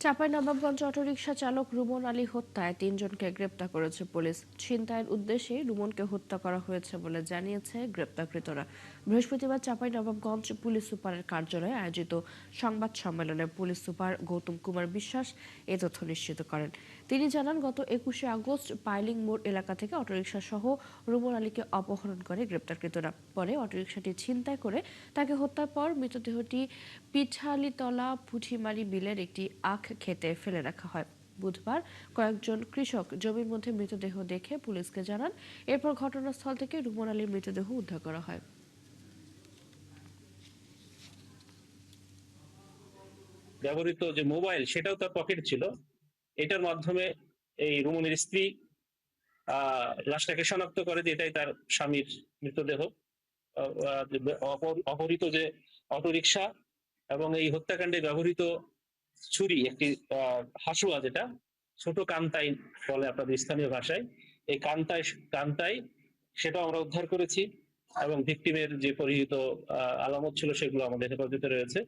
Chapainawabganj autorickshaw চালক রুমন আলী হত্যায় ৩ জনকে গ্রেপ্তার করেছে পুলিশ। ছিনতাইয়ের উদ্দেশ্যে রুমনকে হত্যা করা হয়েছে বলে জানিয়েছে গ্রেপ্তারকৃতরা। বৃহস্পতিবার চাঁপাইনবাবগঞ্জ পুলিশ সুপারের কার্যালয়ে আয়োজিত সংবাদ সম্মেলনে পুলিশ সুপার গৌতম কুমার বিশ্বাস এ তথ্য নিশ্চিত করেন। তিনি জানান, গত ২১শে আগস্ট পাইলিং মোড় এলাকা থেকে অটোরিকশা সহ রুমন আলীকে অপহরণ করে গ্রেপ্তারকৃতরা। পরে অটোরিকশাটি ছিনতাই করে তাকে হত্যার পর মৃতদেহটি পিঠালীতলা পুঠিমারি বিলের একটি আখ খেতে ফেলে রাখা হয়। বুধবার কয়েকজন কৃষক জমির মধ্যে মৃতদেহ দেখে পুলিশকে জানান। এরপর ঘটনাস্থল থেকে রুমন আলীর মৃতদেহ উদ্ধার করা হয়। ব্যবহৃত যে মোবাইল সেটাও তার পকেট ছিল। এটার মাধ্যমে এই রুমনের স্ত্রী লাশটাকে শনাক্ত করে যে এটাই তার স্বামীর মৃতদেহ। অপহৃত যে অটোরিকশা এবং এই হত্যাকাণ্ডে ব্যবহৃত ছুরি, একটি হাসুয়া, যেটা ছোট কান্তাই বলে আপনাদের স্থানীয় ভাষায়, এই কান্তাই সেটাও আমরা উদ্ধার করেছি এবং ভিকটিমের যে পরিহিত আলামত ছিল সেগুলো আমাদের হেফাজতে রয়েছে।